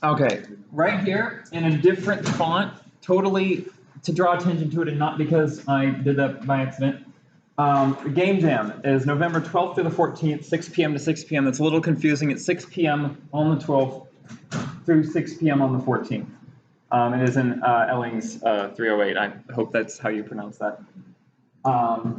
Okay, right here in a different font, totally to draw attention to it and not because I did that by accident. Game Jam is November 12th through the 14th, 6 p.m. to 6 p.m. That's a little confusing. It's 6 p.m. on the 12th through 6 p.m. on the 14th. It is in Ellings 308. I hope that's how you pronounce that.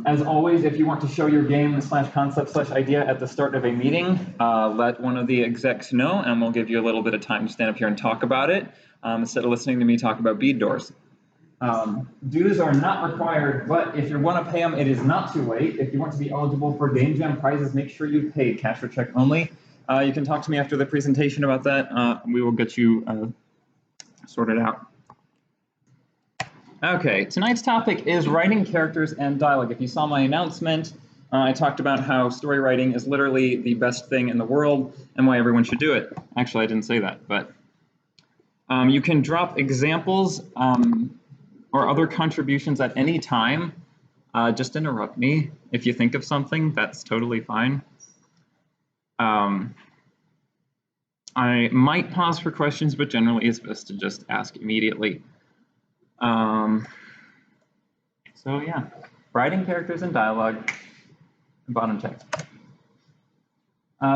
As always, if you want to show your game / concept / idea at the start of a meeting, let one of the execs know, and we'll give you a little bit of time to stand up here and talk about it, instead of listening to me talk about bead doors. Dues are not required, but if you want to pay them, it is not too late. If you want to be eligible for Game Jam prizes, make sure you pay cash or check only. You can talk to me after the presentation about that. We will get you sorted out. Okay, tonight's topic is writing characters and dialogue. If you saw my announcement, I talked about how story writing is literally the best thing in the world and why everyone should do it. Actually, I didn't say that, but you can drop examples or other contributions at any time. Just interrupt me. If you think of something, that's totally fine. I might pause for questions, but generally it's best to just ask immediately. So yeah, writing characters and dialogue, bottom text.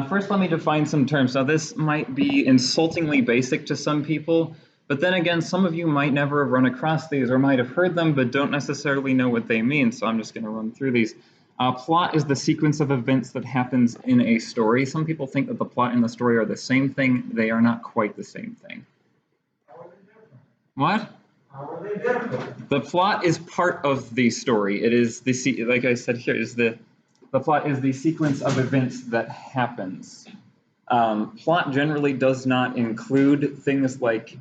First, let me define some terms. Now, this might be insultingly basic to some people, but then again, some of you might never have run across these or might have heard them, but don't necessarily know what they mean, so I'm just going to run through these. Plot is the sequence of events that happens in a story. Some people think that the plot and the story are the same thing. They are not quite the same thing. How are they different? What? How are they different? The plot is part of the story. It is the, like I said here, is the plot is the sequence of events that happens. Plot generally does not include things like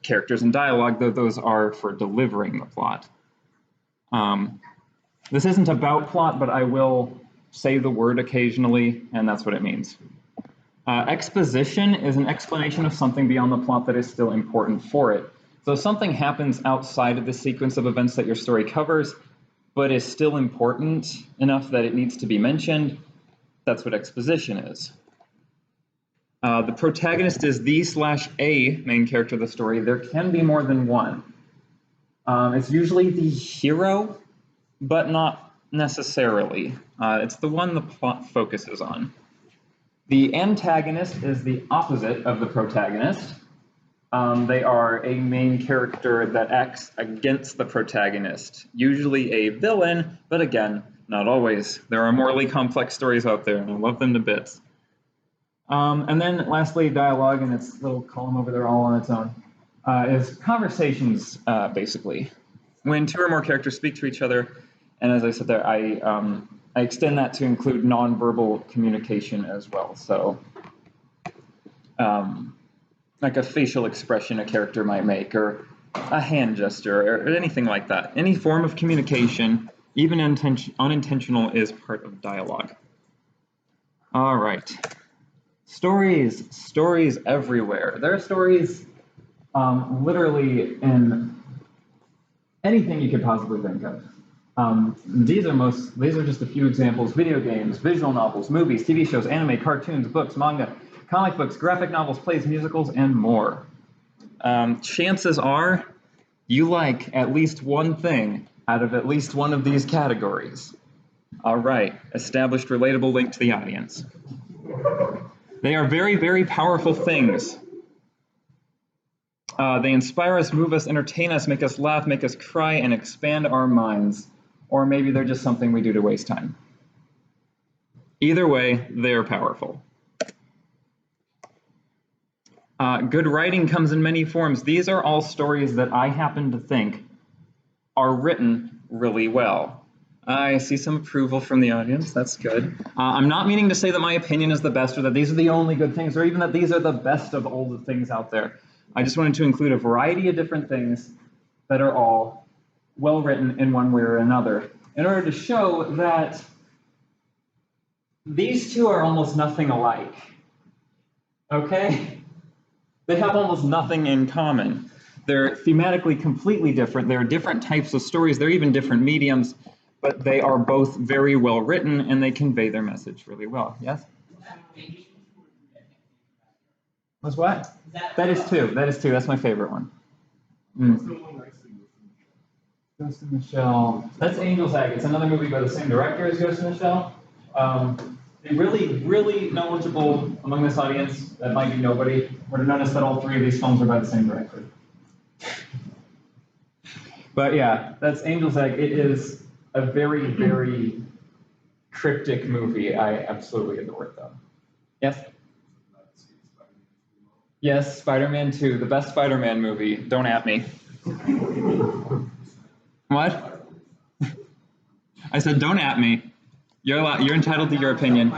characters and dialogue, though those are for delivering the plot. This isn't about plot, but I will say the word occasionally, and that's what it means. Exposition is an explanation of something beyond the plot that is still important for it. So something happens outside of the sequence of events that your story covers, but is still important enough that it needs to be mentioned. That's what exposition is. The protagonist is the/a main character of the story. There can be more than one. It's usually the hero, but not necessarily. It's the one the plot focuses on. The antagonist is the opposite of the protagonist. They are a main character that acts against the protagonist, usually a villain, but again, not always. There are morally complex stories out there, and I love them to bits. And then lastly, dialogue, and its little column over there all on its own, is conversations, basically. When two or more characters speak to each other, and as I said there, I extend that to include nonverbal communication as well. So, like a facial expression a character might make, or a hand gesture, or anything like that. Any form of communication, even unintentional, is part of dialogue. All right. Stories everywhere. There are stories literally in anything you could possibly think of. These are just a few examples: video games, visual novels, movies, TV shows, anime, cartoons, books, manga, comic books, graphic novels, plays, musicals, and more. Chances are you like at least one thing out of at least one of these categories. All right, established relatable link to the audience. They are very, very powerful things. They inspire us, move us, entertain us, make us laugh, make us cry, and expand our minds. Or maybe they're just something we do to waste time. Either way, they're powerful. Good writing comes in many forms. These are all stories that I happen to think are written really well. I see some approval from the audience. That's good. I'm not meaning to say that my opinion is the best or that these are the only good things or even that these are the best of all the things out there. I just wanted to include a variety of different things that are all well written in one way or another in order to show that these two are almost nothing alike. Okay? They have almost nothing in common. They're thematically completely different. There are different types of stories. They're even different mediums, but they are both very well written and they convey their message really well. Yes? Was what? That is two. That is two. That's my favorite one. Ghost in the Shell. That's Angel's Egg. It's another movie by the same director as Ghost in the Shell. The really knowledgeable among this audience, that might be nobody, would have noticed that all three of these films are by the same director. But yeah, that's Angel's Egg. It is a very cryptic movie. I absolutely adore it, though. Yes? Yes, Spider-Man 2, the best Spider-Man movie. Don't at me. What? I said, don't at me. You're entitled to your opinion.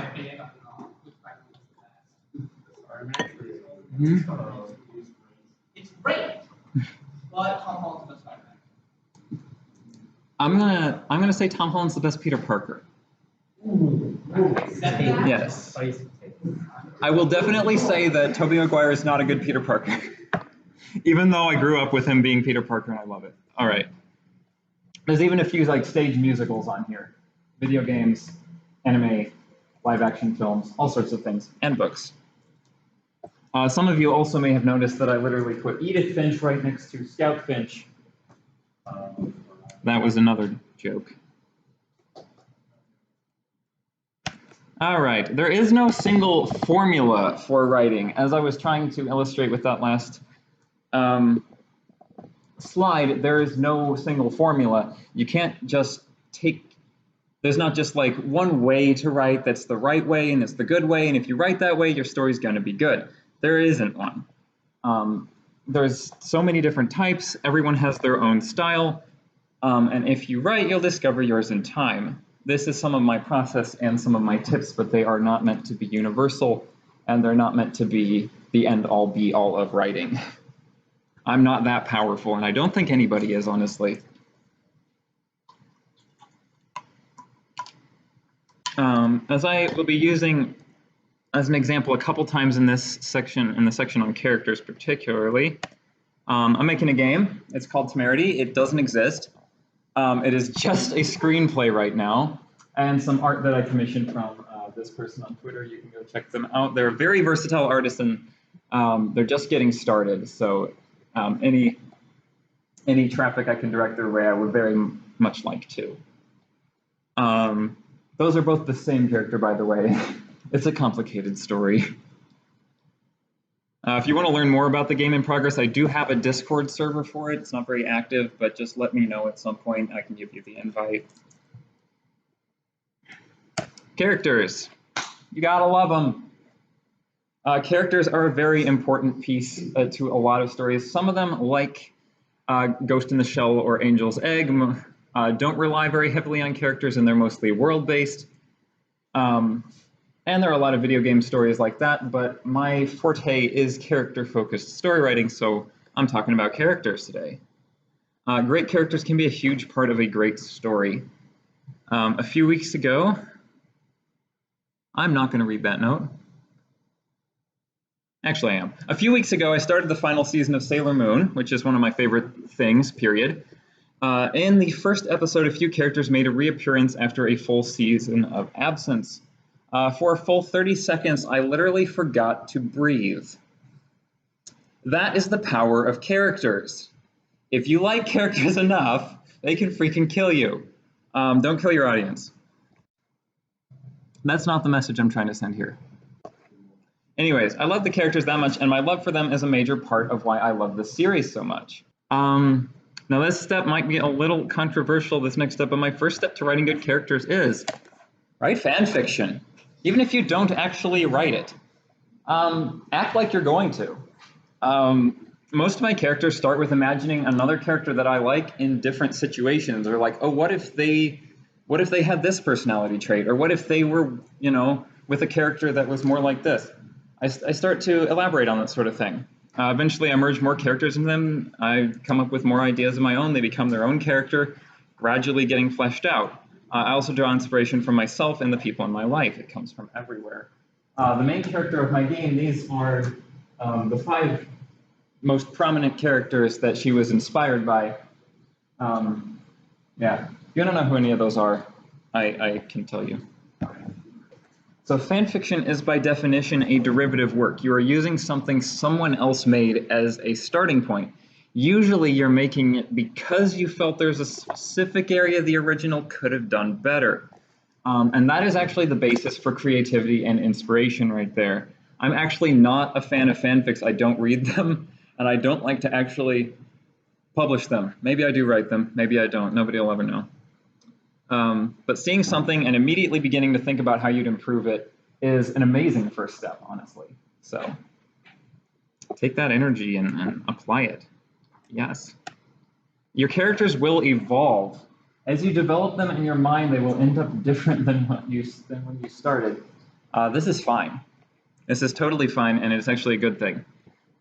It's great, but Tom Holland's the best Spider-Man. I'm gonna say Tom Holland's the best Peter Parker. Yes. I will definitely say that Tobey Maguire is not a good Peter Parker. Even though I grew up with him being Peter Parker and I love it. All right. There's even a few like stage musicals on here. Video games, anime, live action films, all sorts of things, and books. Some of you also may have noticed that I literally put Edith Finch right next to Scout Finch. That was another joke. All right, there is no single formula for writing. As I was trying to illustrate with that last slide, there is no single formula. You can't just there's not just like one way to write that's the right way and it's the good way, and if you write that way, your story's gonna be good. There isn't one. There's so many different types, everyone has their own style, and if you write, you'll discover yours in time. This is some of my process and some of my tips, but they are not meant to be universal, and they're not meant to be the end-all, be-all of writing. I'm not that powerful, and I don't think anybody is, honestly. As I will be using as an example a couple times in this section, in the section on characters particularly, I'm making a game. It's called Temerity. It doesn't exist. It is just a screenplay right now, and some art that I commissioned from this person on Twitter. You can go check them out. They're a very versatile artist, and they're just getting started. So any traffic I can direct their way, I would very much like to. Those are both the same character, by the way. It's a complicated story. If you want to learn more about the game in progress, I do have a Discord server for it. It's not very active, but just let me know at some point. I can give you the invite. Characters. You gotta love them. Characters are a very important piece to a lot of stories. Some of them, like Ghost in the Shell or Angel's Egg, don't rely very heavily on characters, and they're mostly world-based. And there are a lot of video game stories like that, but my forte is character-focused story writing, so I'm talking about characters today. Great characters can be a huge part of a great story. A few weeks ago, I'm not going to read that note. Actually, I am. A few weeks ago, I started the final season of Sailor Moon, which is one of my favorite things, period. In the first episode, a few characters made a reappearance after a full season of absence. For a full 30 seconds, I literally forgot to breathe. That is the power of characters. If you like characters enough, they can freaking kill you. Don't kill your audience. That's not the message I'm trying to send here. Anyways, I love the characters that much, and my love for them is a major part of why I love this series so much. Now this step might be a little controversial, this next step, but my first step to writing good characters is write fan fiction. Even if you don't actually write it, act like you're going to. Most of my characters start with imagining another character that I like in different situations, or like, oh, what if they had this personality trait, or what if they were, with a character that was more like this. I start to elaborate on that sort of thing. Eventually, I merge more characters into them. I come up with more ideas of my own. They become their own character, gradually getting fleshed out. I also draw inspiration from myself and the people in my life. It comes from everywhere. The main character of my game, these are the 5 most prominent characters that she was inspired by. Yeah, if you want to know who any of those are, I can tell you. So fan fiction is by definition a derivative work. You are using something someone else made as a starting point. Usually you're making it because you felt there's a specific area the original could have done better. And that is actually the basis for creativity and inspiration right there. I'm actually not a fan of fanfics. I don't read them, and I don't like to actually publish them. Maybe I do write them, maybe I don't. Nobody will ever know. But seeing something and immediately beginning to think about how you'd improve it is an amazing first step, honestly. So take that energy and apply it. Yes. Your characters will evolve. As you develop them in your mind, they will end up different than when you started. This is fine. This is totally fine, and it's actually a good thing.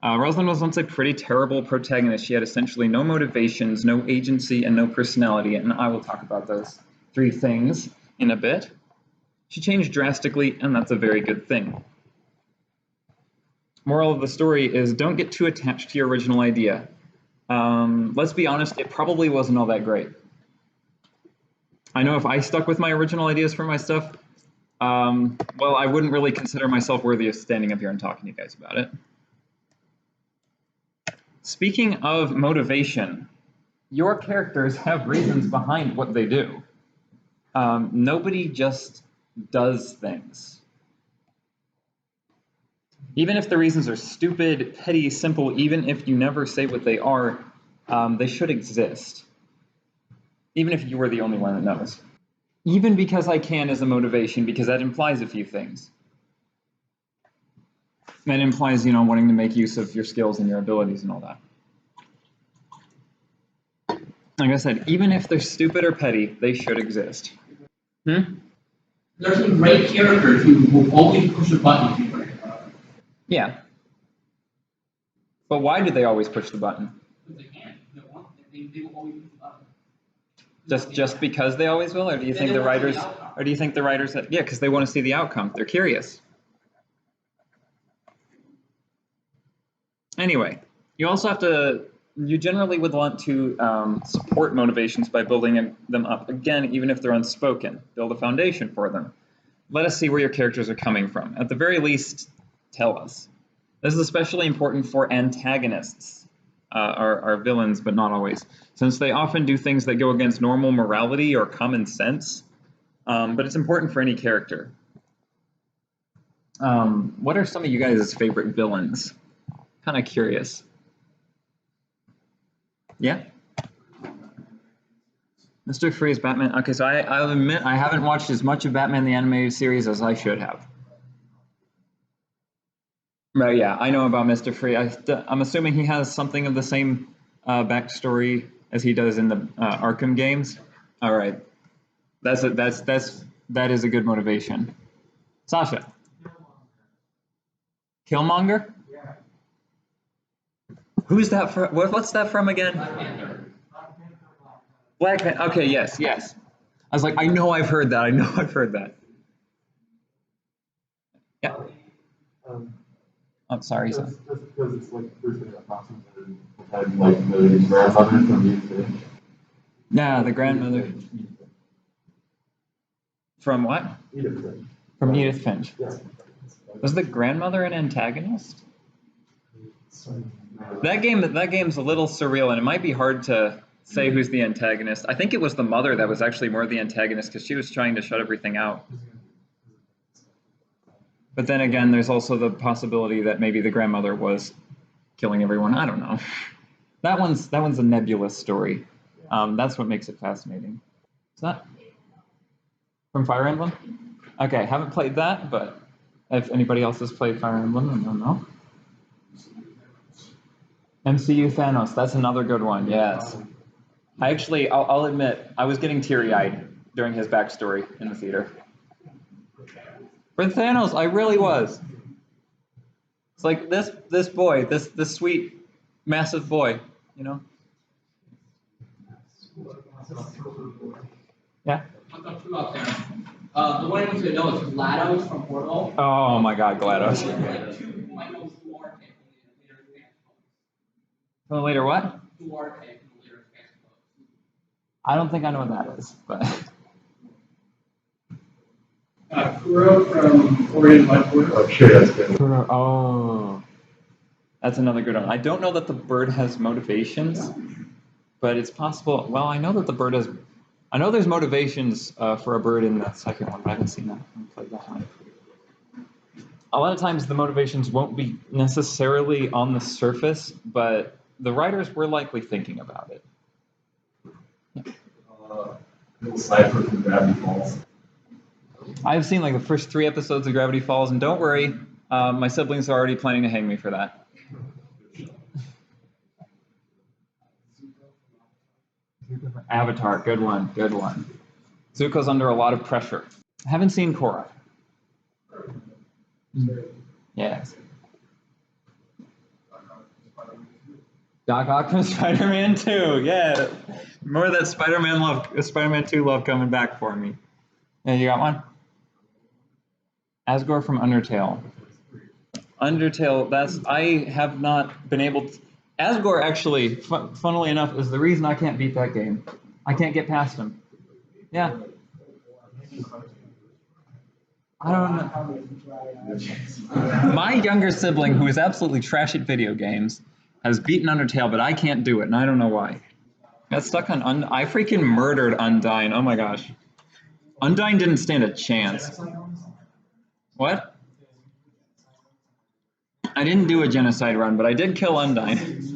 Rosalind was once a pretty terrible protagonist. She had essentially no motivations, no agency, and no personality, and I will talk about those 3 things in a bit. She changed drastically, and that's a very good thing. Moral of the story is don't get too attached to your original idea. Let's be honest, it probably wasn't all that great. I know if I stuck with my original ideas for my stuff, well, I wouldn't really consider myself worthy of standing up here and talking to you guys about it. Speaking of motivation, your characters have reasons behind what they do. Nobody just does things. Even if the reasons are stupid, petty, simple, even if you never say what they are, they should exist. Even if you were the only one that knows. Even because I can is a motivation, because that implies a few things. That implies, wanting to make use of your skills and your abilities and all that. Like I said, even if they're stupid or petty, they should exist. There's some great characters who will always push a button. Yeah. But why do they always push the button? Because they can. They will always push the button. Just because they always will, or do you think the writers, yeah, because they want to see the outcome. They're curious. Anyway, you also have to. You generally would want to support motivations by building them up. Again, even if they're unspoken, build a foundation for them. Let us see where your characters are coming from. At the very least, tell us. This is especially important for antagonists, our villains, but not always, since they often do things that go against normal morality or common sense. But it's important for any character. What are some of you guys' favorite villains? Kind of curious. Yeah? Mr. Freeze, Batman. Okay, so I'll admit I haven't watched as much of Batman the Animated Series as I should have. Right, yeah, I know about Mr. Freeze. I'm assuming he has something of the same backstory as he does in the Arkham games. All right, that is a good motivation. Sasha. Killmonger? Yeah. Who's that from? What's that from again? Black Panther. Okay, yes. I was like, I know I've heard that. Yeah. I'm sorry, son. Just because it's like there's been approximately had like the grandmother from Edith. Yeah, the grandmother. From what? Edith Finch. From Edith Finch. Yeah. Was the grandmother an antagonist? That game's a little surreal, and it might be hard to say who's the antagonist. I think it was the mother that was actually more the antagonist because she was trying to shut everything out. But then again, there's also the possibility that maybe the grandmother was killing everyone. I don't know. That one's a nebulous story. That's what makes it fascinating. Is that from Fire Emblem? Okay, haven't played that, but if anybody else has played Fire Emblem, I don't know. MCU Thanos, that's another good one, yes. I'll admit, I was getting teary-eyed during his backstory in the theater. For Thanos, I really was. It's like this boy, this sweet, massive boy, you know? Yeah? I've got 2 out there. The one I want you to know is GLaDOS from Portal. Oh my god, GLaDOS. Like 2 people I know who are taking the later advanced books. The later what? Who are taking the later advanced books. I don't think I know what that is, but... Kuro from Oregon Blackboard. I'm sure that's good. Oh, that's another good one. I don't know that the bird has motivations, but it's possible. Well, I know that the bird has. I know there's motivations for a bird in that second one, but I haven't seen that. I haven't played that one. A lot of times the motivations won't be necessarily on the surface, but the writers were likely thinking about it. Little cipher from Gravity Falls. I've seen like the first 3 episodes of Gravity Falls, and don't worry, my siblings are already planning to hang me for that. Avatar, good one, good one. Zuko's under a lot of pressure. I haven't seen Korra. Yes. Doc Ock from Spider-Man 2, yeah. More of that Spider-Man 2 love coming back for me. Yeah, you got one? Asgore from Undertale. Undertale, I have not been able to... Asgore, actually, funnily enough, is the reason I can't beat that game. I can't get past him. Yeah. I don't know. My younger sibling, who is absolutely trash at video games, has beaten Undertale, but I can't do it, and I don't know why. Got stuck on I freaking murdered Undyne. Oh my gosh. Undyne didn't stand a chance. What? I didn't do a genocide run, but I did kill Undyne.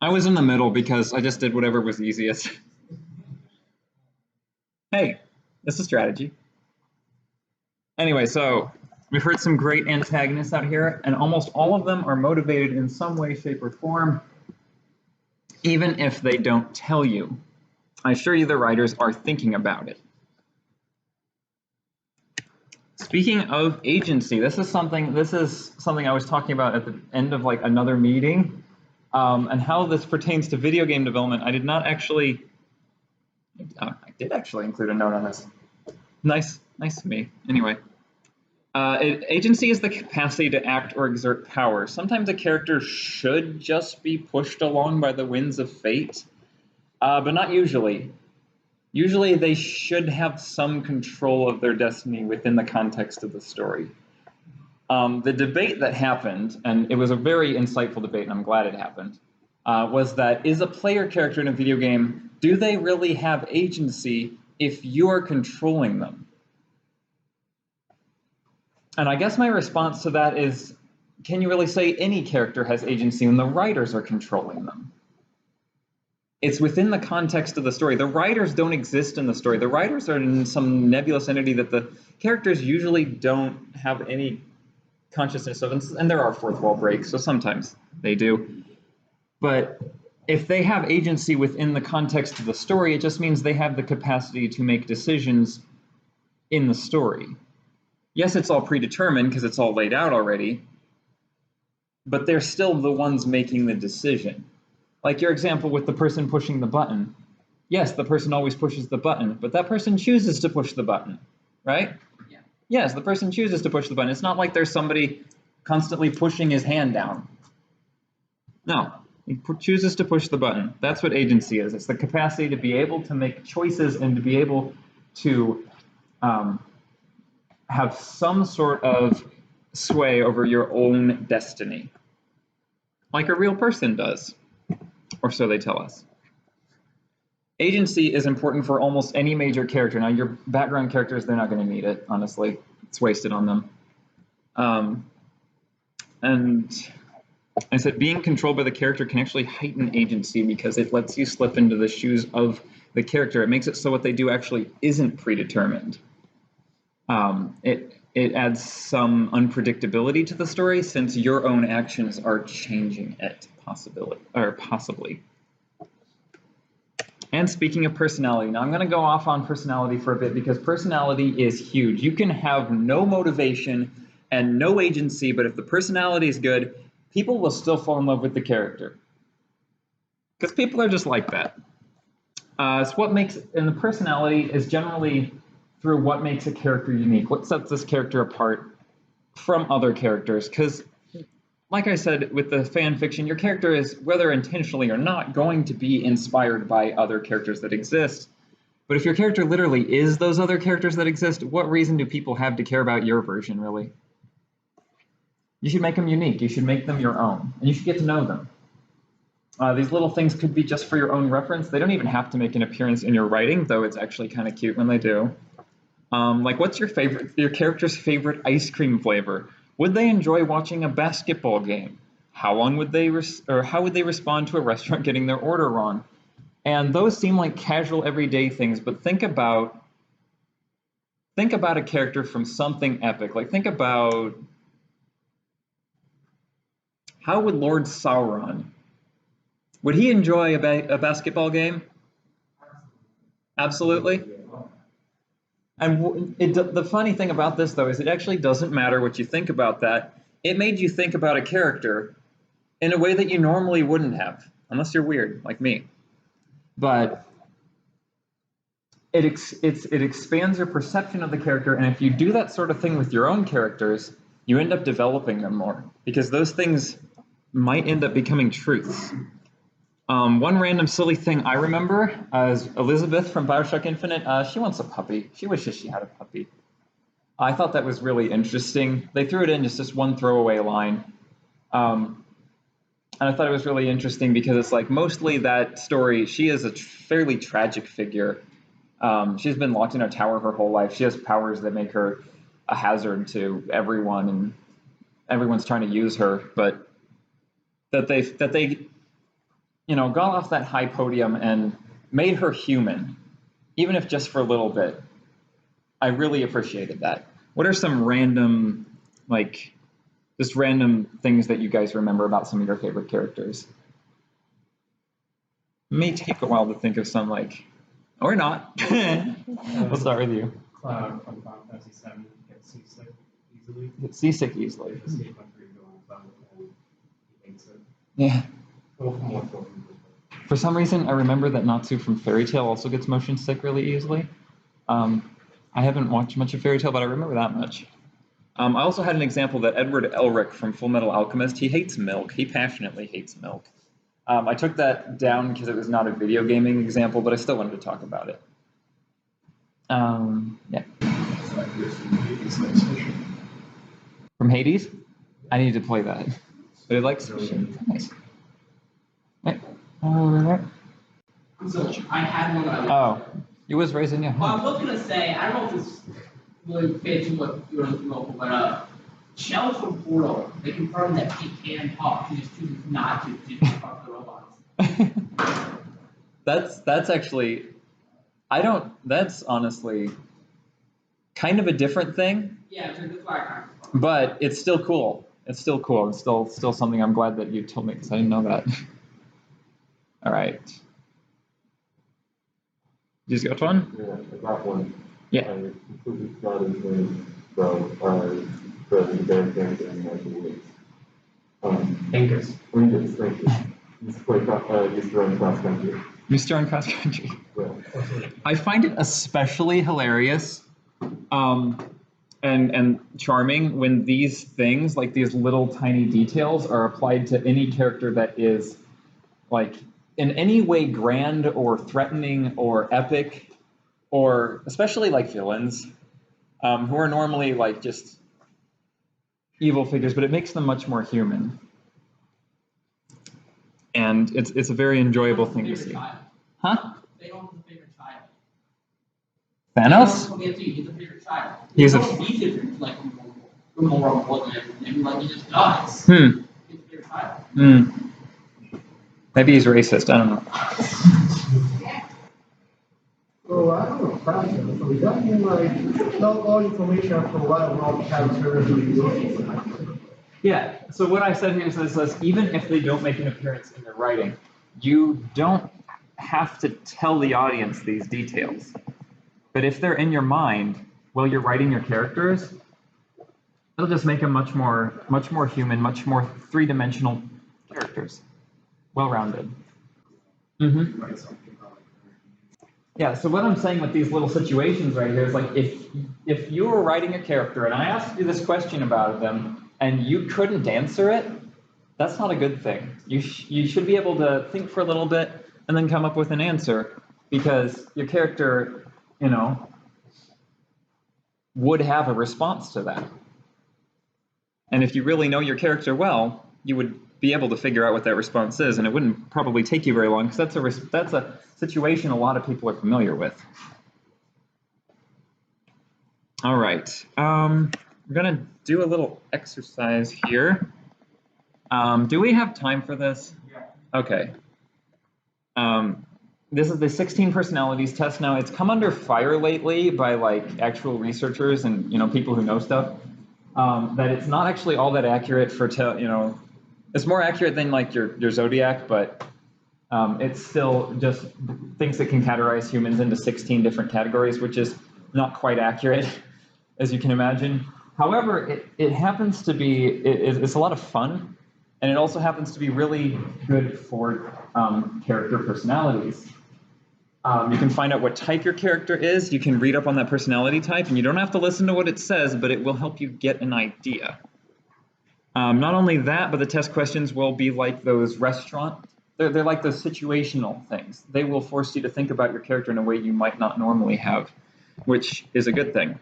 I was in the middle because I just did whatever was easiest. Hey, it's a strategy. Anyway, so we've heard some great antagonists out here, and almost all of them are motivated in some way, shape, or form, even if they don't tell you. I assure you the writers are thinking about it. Speaking of agency, this is something I was talking about at the end of like another meeting, and how this pertains to video game development. I did actually include a note on this. Nice to me. Anyway, agency is the capacity to act or exert power. Sometimes a character should just be pushed along by the winds of fate, but not usually. Usually they should have some control of their destiny within the context of the story. The debate that happened, and it was a very insightful debate, and I'm glad it happened, was that is a player character in a video game, do they really have agency if you're controlling them? And I guess my response to that is, can you really say any character has agency when the writers are controlling them? It's within the context of the story. The writers don't exist in the story. The writers are in some nebulous entity that the characters usually don't have any consciousness of, and there are fourth wall breaks, so sometimes they do. But if they have agency within the context of the story, it just means they have the capacity to make decisions in the story. Yes, it's all predetermined because it's all laid out already, but they're still the ones making the decision. Like your example with the person pushing the button. Yes, the person always pushes the button, but that person chooses to push the button, right? Yeah. Yes, the person chooses to push the button. It's not like there's somebody constantly pushing his hand down. No, he chooses to push the button. That's what agency is. It's the capacity to be able to make choices and to be able to have some sort of sway over your own destiny, like a real person does. Or so they tell us. Agency is important for almost any major character. Now, your background characters, they're not going to need it, honestly. It's wasted on them. And I said being controlled by the character can actually heighten agency because it lets you slip into the shoes of the character. It makes it so what they do actually isn't predetermined. It adds some unpredictability to the story since your own actions are changing it, possibly. And speaking of personality, now I'm going to go off on personality for a bit because personality is huge. You can have no motivation and no agency, but if the personality is good, people will still fall in love with the character. Because people are just like that. So what makes, and the personality is generally through what makes a character unique, what sets this character apart from other characters. Because, like I said, with the fan fiction, your character is, whether intentionally or not, going to be inspired by other characters that exist. But if your character literally is those other characters that exist, what reason do people have to care about your version, really? You should make them unique. You should make them your own, and you should get to know them. These little things could be just for your own reference. They don't even have to make an appearance in your writing, though it's actually kind of cute when they do. Like, what's your character's favorite ice cream flavor? Would they enjoy watching a basketball game? How would they respond to a restaurant getting their order wrong? And those seem like casual everyday things, but think about a character from something epic. Like, think about, how would Lord Sauron, would he enjoy a basketball game? Absolutely. And the funny thing about this, though, is it actually doesn't matter what you think about that. It made you think about a character in a way that you normally wouldn't have, unless you're weird, like me. But it expands your perception of the character, and if you do that sort of thing with your own characters, you end up developing them more, because those things might end up becoming truths. One random silly thing I remember is Elizabeth from Bioshock Infinite. She wants a puppy. She wishes she had a puppy. I thought that was really interesting. They threw it in just one throwaway line. And I thought it was really interesting because it's like mostly that story, she is a fairly tragic figure. She's been locked in a tower her whole life. She has powers that make her a hazard to everyone, and everyone's trying to use her. But that they got off that high podium and made her human, even if just for a little bit. I really appreciated that. What are some random, just random things that you guys remember about some of your favorite characters? It may take a while to think of some, or not. We'll start with you. Cloud from Final Fantasy VII gets seasick easily. Get seasick easily. Escape country go on top and he hates it. Yeah. Well, from what film? For some reason, I remember that Natsu from Fairy Tail also gets motion sick really easily. I haven't watched much of Fairy Tail, but I remember that much. I also had an example that Edward Elric from Full Metal Alchemist, he hates milk. He passionately hates milk. I took that down because it was not a video gaming example, but I still wanted to talk about it. Yeah. From Hades? I need to play that. But it likes fishing. Nice. Right. Over there. So I had one. Oh, you was raising your Well, I hand. was gonna say, I don't know if this really fits with what you were looking for, but Shells from Portal, they confirmed that she can talk. She just chooses not to talk to the robots. That's actually, that's honestly kind of a different thing, Yeah, so that's why I kind of. but it's still cool. It's still cool. It's still something I'm glad that you told me because I didn't know that. All right. You just got one? Yeah, I got one. Yeah. I completely forgot his name, so the band character in Magic Weeks. Angus. Angus, thank you. Used to run cross country. Mr. on Cross Country. Yeah. I find it especially hilarious and charming when these things, like these little tiny details, are applied to any character that is in any way grand or threatening or epic, or especially villains who are normally just evil figures, but it makes them much more human. And it's a very enjoyable thing to see. Child. Huh? They don't have a favorite child. Thanos? He's a favorite child. He's a- He's different, more and he just dies. Hmm. He's a favorite child. Hmm. Maybe he's racist. I don't know. So I have a question. So does that mean not all information provided about characters will be useful? Yeah, so what I said here is even if they don't make an appearance in your writing, you don't have to tell the audience these details. But if they're in your mind while you're writing your characters, it'll just make them much more human, much more three-dimensional characters. Well-rounded. Mm-hmm. Yeah, so what I'm saying with these little situations right here is if you were writing a character and I asked you this question about them and you couldn't answer it, that's not a good thing. You should be able to think for a little bit and then come up with an answer, because your character, would have a response to that. And if you really know your character well, you would be able to figure out what that response is, and it wouldn't probably take you very long, because that's a situation a lot of people are familiar with. All right, we're gonna do a little exercise here. Do we have time for this? Yeah. Okay. This is the 16 personalities test. Now, it's come under fire lately by like actual researchers and people who know stuff. That it's not actually all that accurate for it's more accurate than like your zodiac, but it's still just thinks it can categorize humans into 16 different categories, which is not quite accurate, as you can imagine. However, it happens to be it's a lot of fun, and it also happens to be really good for character personalities. You can find out what type your character is. You can read up on that personality type, and you don't have to listen to what it says, but it will help you get an idea. Not only that, but the test questions will be like those they're like those situational things. They will force you to think about your character in a way you might not normally have, which is a good thing.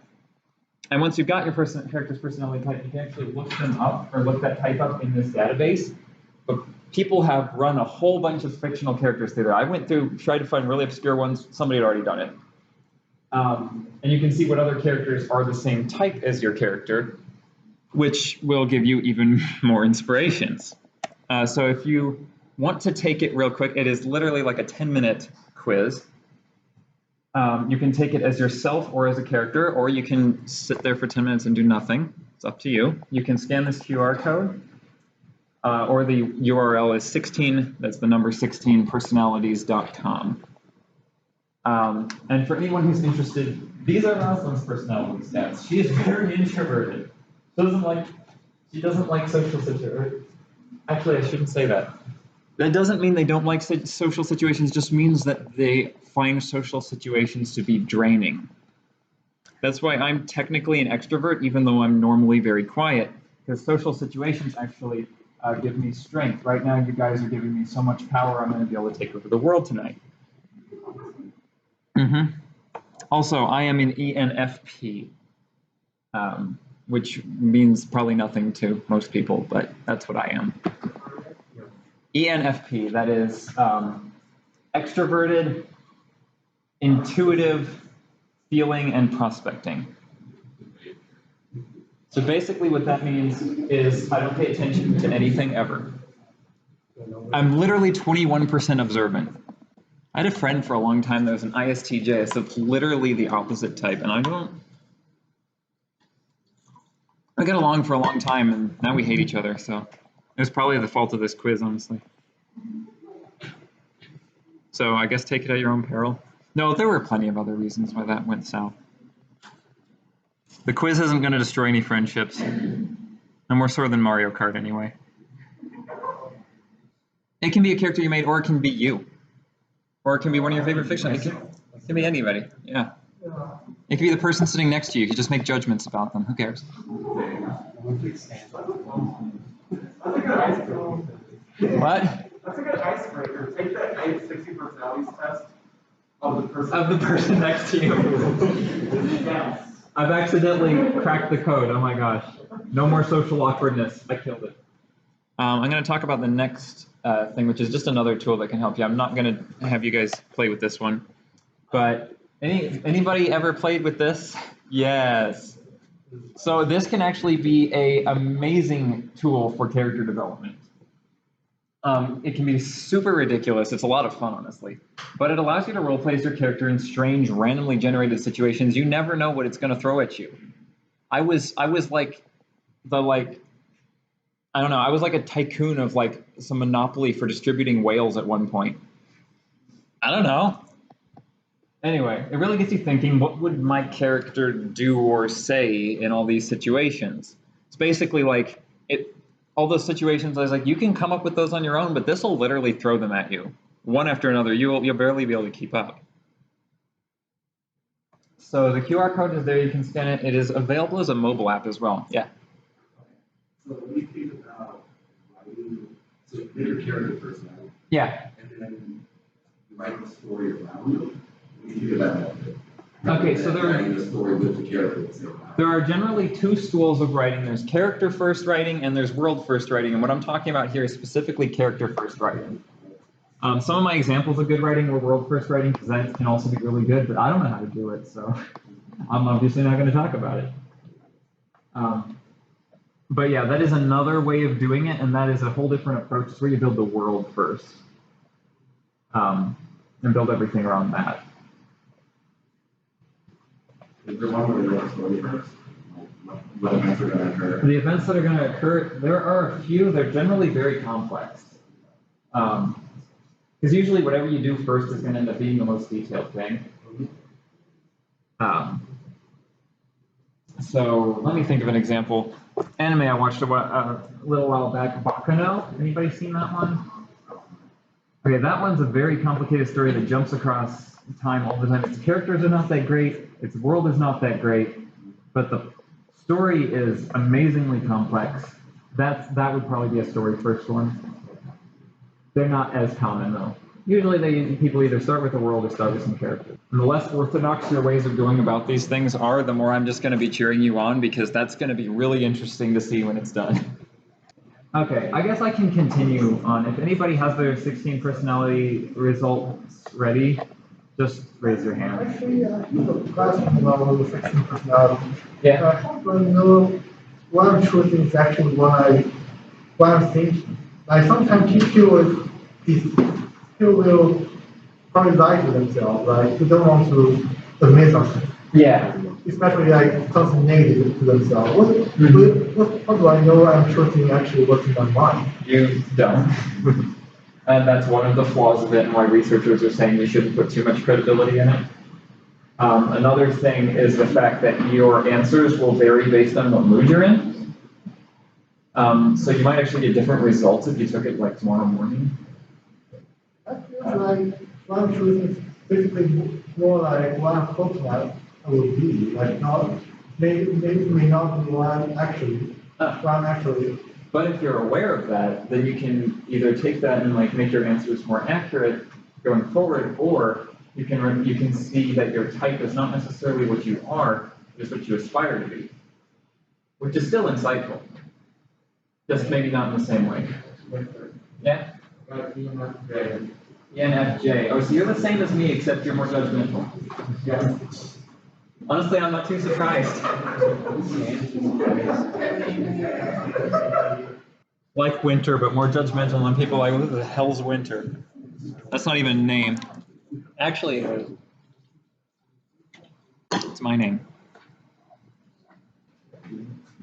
And once you've got your character's personality type, you can actually look them up, or look that type up in this database. But people have run a whole bunch of fictional characters through there. I went through, tried to find really obscure ones. Somebody had already done it. And you can see what other characters are the same type as your character, which will give you even more inspirations. So if you want to take it real quick, it is literally like a 10-minute quiz. You can take it as yourself or as a character, or you can sit there for 10 minutes and do nothing. It's up to you. You can scan this QR code. Or the URL is 16, that's the number 16personalities.com. And for anyone who's interested, these are Rosalind's personality stats. She is very introverted. She doesn't like social situations. Actually, I shouldn't say that. That doesn't mean they don't like social situations, just means that they find social situations to be draining. That's why I'm technically an extrovert, even though I'm normally very quiet, because social situations actually give me strength. Right now, you guys are giving me so much power, I'm going to be able to take over the world tonight. Also, I am an ENFP, which means probably nothing to most people, but that's what I am. ENFP, that is extroverted, intuitive, feeling, and prospecting. So basically what that means is I don't pay attention to anything ever. I'm literally 21% observant. I had a friend for a long time that was an ISTJ, so it's literally the opposite type, and I got along for a long time, and now we hate each other, so it was probably the fault of this quiz, honestly. So I guess take it at your own peril. No, there were plenty of other reasons why that went south. The quiz isn't going to destroy any friendships. No more so than Mario Kart, anyway. It can be a character you made, or it can be you. Or it can be one of your favorite fiction. It can be anybody, yeah. It can be the person sitting next to you. You just make judgments about them. Who cares? What? That's a good icebreaker. Take that 60 personalities test of the person next to you. Yes. I've accidentally cracked the code. Oh my gosh. No more social awkwardness. I killed it. I'm going to talk about the next thing, which is just another tool that can help you. I'm not going to have you guys play with this one. But anybody ever played with this? Yes. So this can actually be an amazing tool for character development. It can be super ridiculous. It's a lot of fun, honestly. But it allows you to role-play as your character in strange, randomly generated situations. You never know what it's going to throw at you. I was like I don't know, I was like a tycoon of like some monopoly for distributing whales at one point. I don't know. Anyway, it really gets you thinking, what would my character do or say in all these situations? It's basically like all those situations, I was like, you can come up with those on your own, but this will literally throw them at you, one after another. You'll barely be able to keep up. So the QR code is there, you can scan it. It is available as a mobile app as well. Yeah. So when you think about writing, so your character personality, yeah. and then you write the story around it, We keep it that way. Okay, so Writing the story with the character at the same time. there are generally two schools of writing. There's character first writing and there's world first writing. And what I'm talking about here is specifically character first writing. Some of my examples of good writing were world first writing because that can also be really good, but I don't know how to do it, so I'm obviously not going to talk about it. But yeah, that is another way of doing it, and that is a whole different approach. It's where you build the world first and build everything around that. Is there one where the story first? What events are going to occur? The events that are going to occur, there are a few. They're generally very complex. Because usually whatever you do first is going to end up being the most detailed thing. So let me think of an example. Anime I watched a little while back, Baccano. Anybody seen that one? Okay, that one's a very complicated story that jumps across time all the time. Its characters are not that great, its world is not that great, but the story is amazingly complex. That would probably be a story first one. They're not as common though. Usually people either start with the world or start with some characters. And the less orthodox your ways of going about these things are, the more I'm just going to be cheering you on because that's going to be really interesting to see when it's done. Okay, I guess I can continue on. If anybody has their 16 personality results ready, just raise your hand. Actually, I have a question about the 16 personality. Yeah. I don't really know what I'm choosing is actually what I'm thinking. Like sometimes people will prioritize themselves, right? They don't want to admit something. Yeah. Especially like something negative to themselves. How do I know I'm choosing actually what's in my mind? You don't. And that's one of the flaws of it and why researchers are saying you shouldn't put too much credibility in it. Another thing is the fact that your answers will vary based on what mood you're in. So you might actually get different results if you took it like tomorrow morning. That feels like what I'm choosing is basically more like what I'm hoping I will be. Like not maybe may not be what I'm actually. But if you're aware of that, then you can either take that and like make your answers more accurate going forward, or you can see that your type is not necessarily what you are, it's what you aspire to be, which is still insightful, just maybe not in the same way. Yeah. ENFJ. Oh, so you're the same as me, except you're more judgmental. Yeah. Honestly, I'm not too surprised. Like winter, but more judgmental on people like, what the hell's winter? That's not even a name. Actually, it's my name.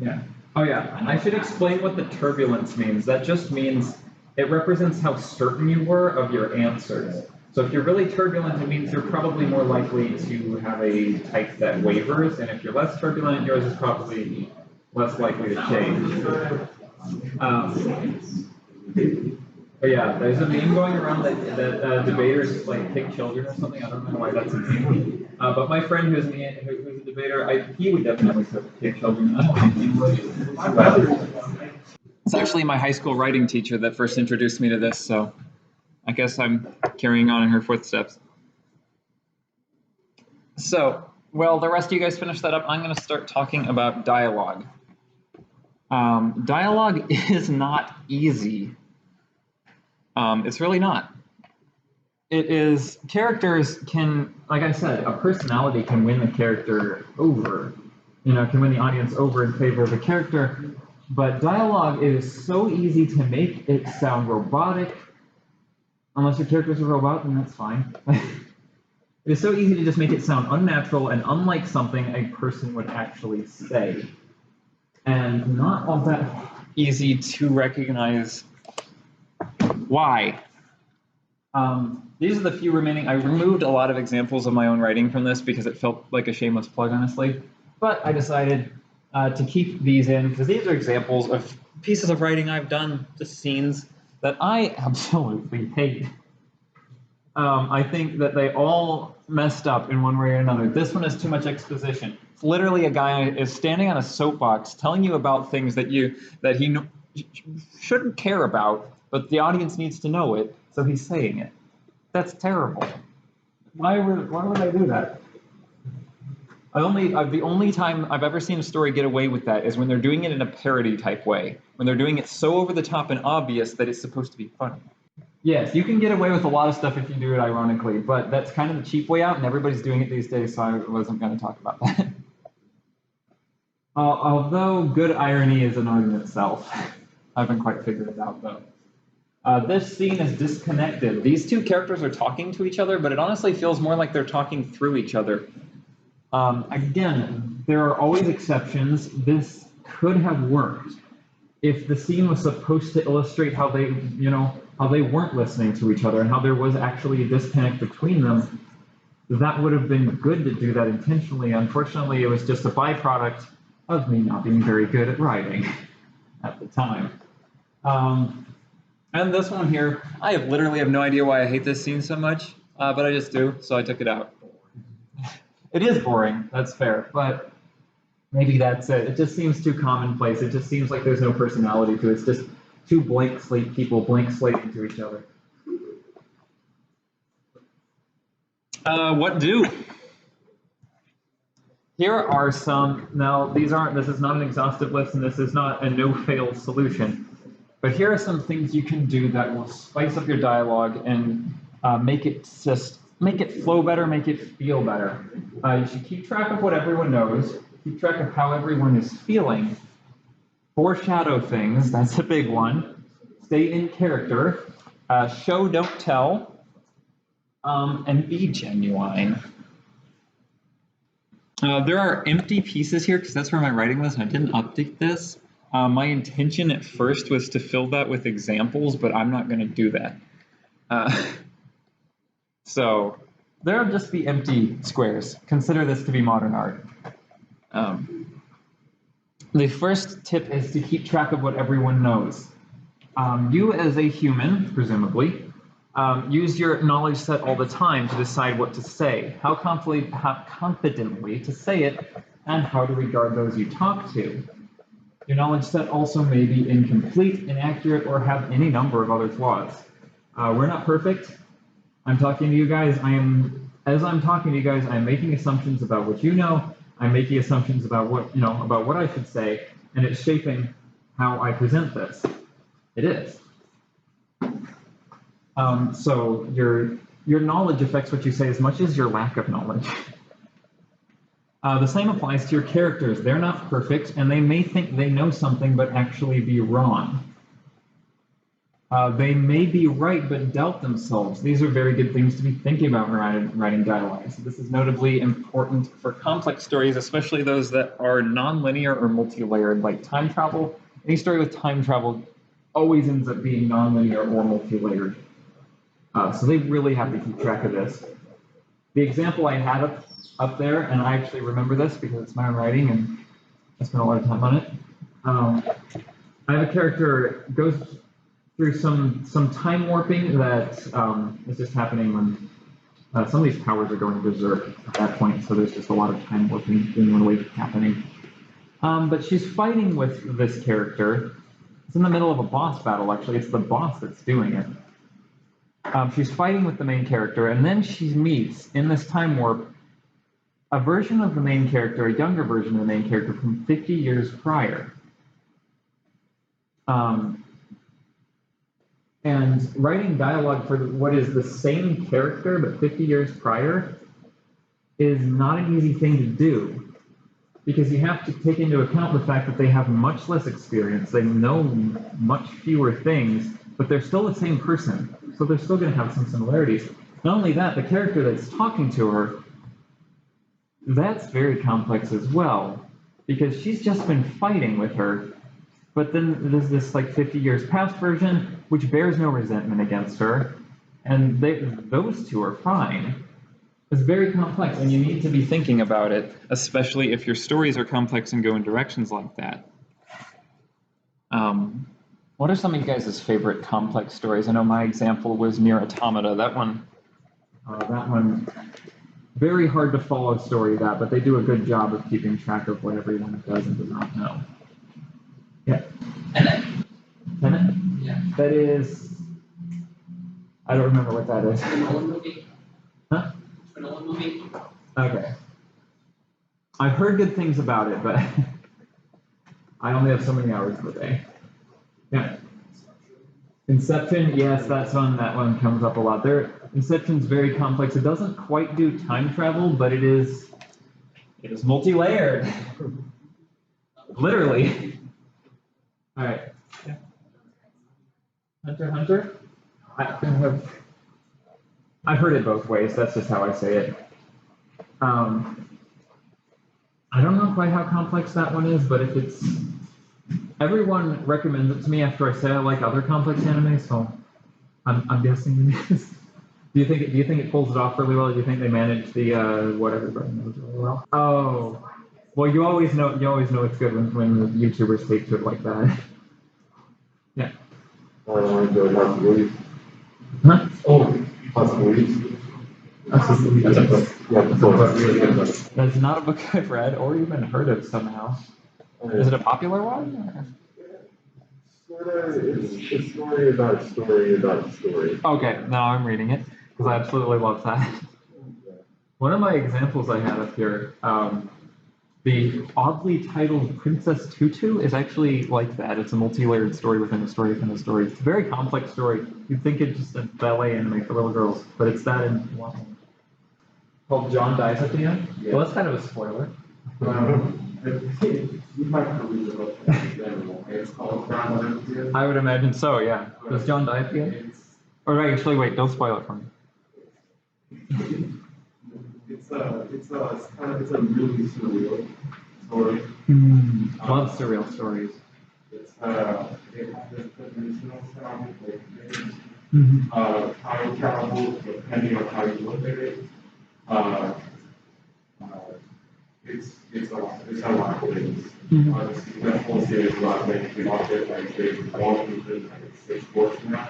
Yeah. Oh yeah, I should explain what the turbulence means. That just means it represents how certain you were of your answers. So if you're really turbulent, it means you're probably more likely to have a type that wavers, and if you're less turbulent, yours is probably less likely to change. But yeah, there's a meme going around that debaters like pick children or something. I don't know why that's a meme. But my friend who's a debater, he would definitely pick children. I don't think he would. It's actually my high school writing teacher that first introduced me to this, so I guess I'm carrying on in her footsteps. So, well, the rest of you guys finish that up. I'm going to start talking about dialogue. Dialogue is not easy. It's really not. It is, characters can, like I said, a personality can win the character over, can win the audience over in favor of a character, but dialogue is so easy to make it sound robotic. Unless your character's a robot, then that's fine. It is so easy to just make it sound unnatural and unlike something a person would actually say. And not all that easy to recognize why. These are the few remaining. I removed a lot of examples of my own writing from this because it felt like a shameless plug, honestly. But I decided to keep these in because these are examples of pieces of writing I've done, just scenes that I absolutely hate. I think that they all messed up in one way or another. This one has too much exposition. It's literally a guy is standing on a soapbox telling you about things that he shouldn't care about, but the audience needs to know it, so he's saying it. That's terrible. Why would I do that? The only time I've ever seen a story get away with that is when they're doing it in a parody type way. When they're doing it so over the top and obvious that it's supposed to be funny. Yes, you can get away with a lot of stuff if you do it ironically, but that's kind of the cheap way out, and everybody's doing it these days, so I wasn't going to talk about that. Although good irony is an art in itself. I haven't quite figured it out, though. This scene is disconnected. These two characters are talking to each other, but it honestly feels more like they're talking through each other. Again, there are always exceptions. This could have worked if the scene was supposed to illustrate how they weren't listening to each other and how there was actually a disconnect between them. That would have been good to do that intentionally. Unfortunately, it was just a byproduct of me not being very good at writing at the time. And this one here, I literally have no idea why I hate this scene so much, but I just do, so I took it out. It is boring, that's fair, but maybe that's it. It just seems too commonplace. It just seems like there's no personality to it. It's just two blank slate people blank slating to each other. What do? Here are some, now this is not an exhaustive list and this is not a no-fail solution, but here are some things you can do that will spice up your dialogue and make it flow better, make it feel better. You should keep track of what everyone knows, keep track of how everyone is feeling, foreshadow things, that's a big one, stay in character, show, don't tell, and be genuine. There are empty pieces here because that's where my writing was and I didn't update this. My intention at first was to fill that with examples, but I'm not going to do that. So there'll just be empty squares. Consider this to be modern art. The first tip is to keep track of what everyone knows. You as a human, presumably, use your knowledge set all the time to decide what to say, how confidently to say it, and how to regard those you talk to. Your knowledge set also may be incomplete, inaccurate, or have any number of other flaws. We're not perfect. I'm talking to you guys. As I'm talking to you guys, I'm making assumptions about what you know. I'm making assumptions about what I should say, and it's shaping how I present this. It is. So your knowledge affects what you say as much as your lack of knowledge. The same applies to your characters. They're not perfect, and they may think they know something but actually be wrong. They may be right but doubt themselves. These are very good things to be thinking about when writing dialogue. So this is notably important for complex stories, especially those that are non-linear or multi-layered, like time travel. Any story with time travel always ends up being non-linear or multi-layered. So they really have to keep track of this. The example I had up there, and I actually remember this because it's my own writing and I spent a lot of time on it. I have a character goes through some time warping that is just happening when some of these powers are going berserk at that point, so there's just a lot of time warping being one way happening. But she's fighting with this character. It's in the middle of a boss battle, actually. It's the boss that's doing it. She's fighting with the main character, and then she meets, in this time warp, a version of the main character, a younger version of the main character from 50 years prior. And writing dialogue for what is the same character but 50 years prior is not an easy thing to do, because you have to take into account the fact that they have much less experience, they know much fewer things, but they're still the same person, so they're still going to have some similarities. Not only that, the character that's talking to her, that's very complex as well, because she's just been fighting with her, but then there's this like 50 years past version, which bears no resentment against her, and those two are fine. It's very complex, and you need to be thinking about it, especially if your stories are complex and go in directions like that. What are some of you guys' favorite complex stories? I know my example was Near Automata. That one, very hard to follow story but they do a good job of keeping track of what everyone does and does not know. Yeah. Tenet? Yeah. That is, I don't remember what that is. The Nolan movie. Huh? Okay. I've heard good things about it, but I only have so many hours per day. Yeah. Inception, yes, that one comes up a lot. Inception's very complex. It doesn't quite do time travel, but it is multi-layered. Literally. All right. Yeah. Hunter? I've heard it both ways. That's just how I say it. I don't know quite how complex that one is, but if it's everyone recommends it to me after I say I like other complex anime, so I'm guessing it is. Do you think it pulls it off really well? Do you think they manage the what everybody knows really well? Oh, well, you always know it's good when the YouTubers take to it like that. Yeah. I want to go possibly. Huh? Oh, possibly. That's a book. Yeah, That's a book, really good book. That's not a book I've read or even heard of somehow. Is it a popular one? Or? It's a story about a story about a story. Okay, now I'm reading it because I absolutely love that. One of my examples I had up here, the oddly titled Princess Tutu is actually like that. It's a multi-layered story within a story within a story. It's a very complex story. You'd think it's just a ballet anime for little girls, but it's that in one. Called John Dies at the End? Yeah. Well, that's kind of a spoiler. You might have to read the book in general. It's called Ground Zero. I would imagine so, yeah. Does John die at the end? Or actually, wait, don't spoil it for me. It's a really surreal story. Love surreal stories. It has this dimensional sound, like time travel, depending on how you look at it. It's a lot of things. Honestly, that whole series is a lot of things. We lost it like they all into like 6 books now.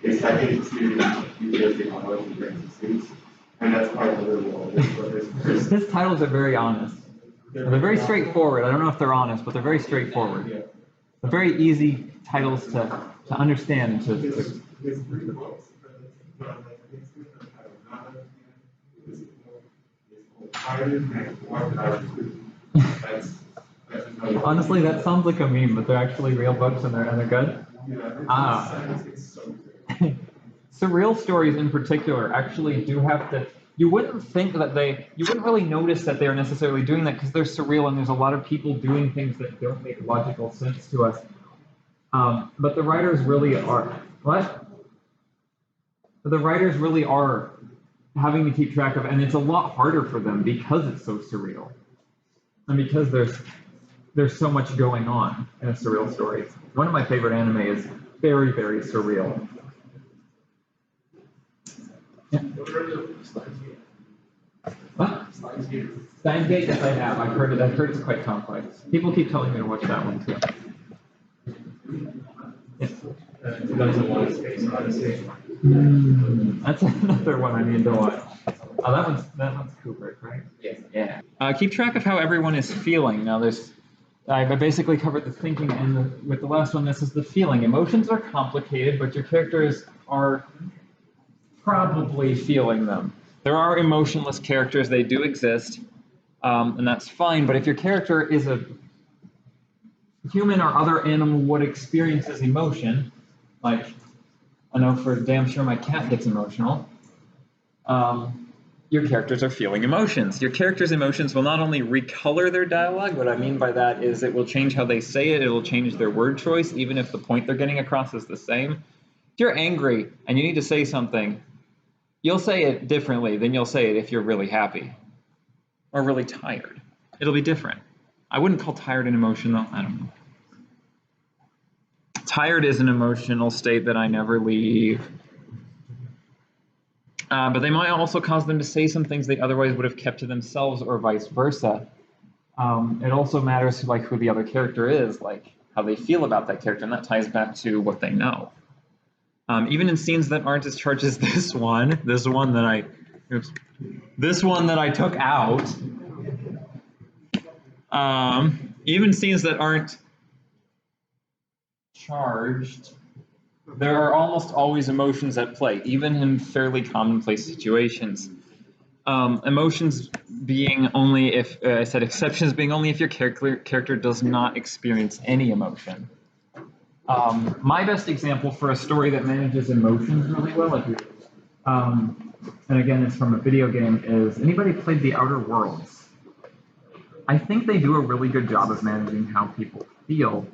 It's second to because they all of the suits, and that's part of the world. His titles are very honest. They're very straightforward. I don't know if they're honest, but they're very straightforward. They're very easy titles to understand and to It's 3 books. Honestly, that sounds like a meme, but they're actually real books and they're good. Surreal stories in particular actually do have to. You wouldn't think that you wouldn't really notice that they're necessarily doing that because they're surreal and there's a lot of people doing things that don't make logical sense to us. But the writers really are. What? The writers really are having to keep track of, and it's a lot harder for them because it's so surreal, and because there's so much going on in a surreal story. One of my favorite anime is very, very surreal. Yeah. What? Steins Gate, yes, I have. I've heard it's quite complex. People keep telling me to watch that one too. Yes. 2001: Space Odyssey. That's another one I need to watch. Oh, that one's Kubrick, right? Yeah. Yeah. Keep track of how everyone is feeling. Now, I basically covered the thinking, and with the last one, this is the feeling. Emotions are complicated, but your characters are probably feeling them. There are emotionless characters; they do exist, and that's fine. But if your character is a human or other animal, what experiences emotion, like I know for damn sure my cat gets emotional. Your characters are feeling emotions. Your characters' emotions will not only recolor their dialogue, what I mean by that is it will change how they say it, it'll change their word choice, even if the point they're getting across is the same. If you're angry and you need to say something, you'll say it differently than you'll say it if you're really happy or really tired. It'll be different. I wouldn't call tired an emotion though, I don't know. Tired is an emotional state that I never leave. But they might also cause them to say some things they otherwise would have kept to themselves or vice versa. It also matters like who the other character is, like how they feel about that character, and that ties back to what they know. Even in scenes that aren't as charged as this one that I took out, even scenes that aren't charged, there are almost always emotions at play, even in fairly commonplace situations. Emotions being only if I said exceptions being only if your character does not experience any emotion. My best example for a story that manages emotions really well, and again, it's from a video game, is anybody played The Outer Worlds? I think they do a really good job of managing how people feel.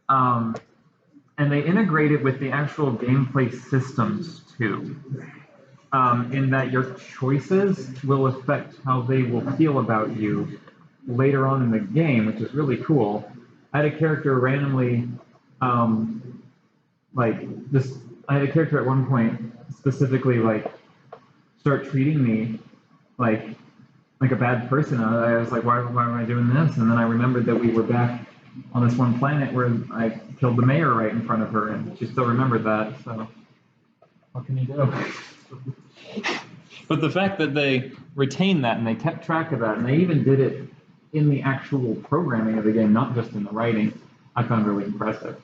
And they integrate it with the actual gameplay systems too. In that your choices will affect how they will feel about you later on in the game, which is really cool. I had a character randomly, like this. I had a character at one point specifically like start treating me like a bad person. I was like, why am I doing this? And then I remembered that we were back on this one planet where I killed the mayor right in front of her, and she still remembered that. So what can you do? But the fact that they retained that and they kept track of that, and they even did it in the actual programming of the game, not just in the writing, I found really impressive.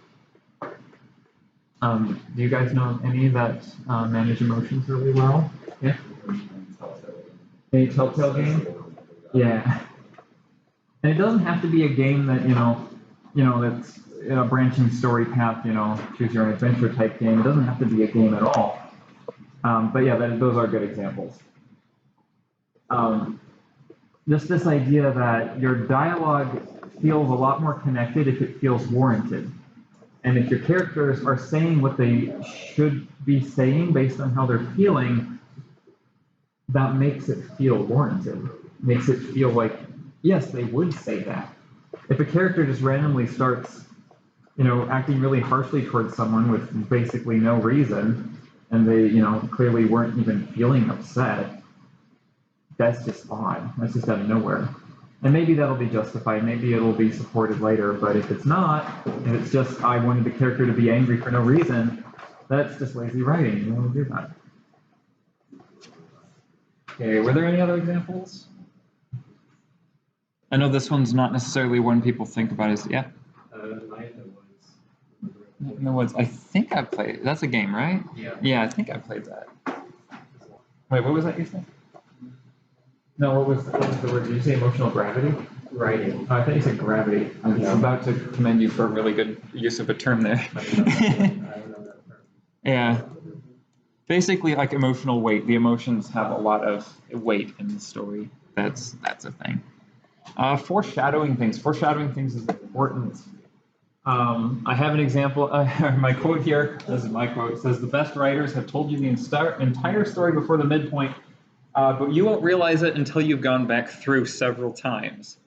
Do you guys know any that manage emotions really well? Yeah. Any Telltale game? Yeah. And it doesn't have to be a game that that's a branching story path, choose your own adventure type game. It doesn't have to be a game at all. But yeah, those are good examples. Just this idea that your dialogue feels a lot more connected if it feels warranted. And if your characters are saying what they should be saying based on how they're feeling, that makes it feel warranted. Makes it feel like, yes, they would say that. If a character just randomly starts, acting really harshly towards someone with basically no reason, and they, clearly weren't even feeling upset, that's just odd. That's just out of nowhere. And maybe that'll be justified, maybe it'll be supported later, but if it's not, if it's just, I wanted the character to be angry for no reason, that's just lazy writing. You want to do that. Okay, were there any other examples? I know this one's not necessarily one people think about. Yeah? Night in the Woods. Night in the Woods. I think I've played. That's a game, right? Yeah. Yeah, I think I played that. Wait, what was that you said? No, what was the word? Did you say emotional gravity? Writing. Oh, I thought you said gravity. I was about to commend you for a really good use of a term there. I don't know that term. Yeah. Basically, like emotional weight. The emotions have a lot of weight in the story. That's a thing. Foreshadowing things. Foreshadowing things is important. I have an example. My quote here, this is my quote, it says, "The best writers have told you the entire story before the midpoint, but you won't realize it until you've gone back through several times."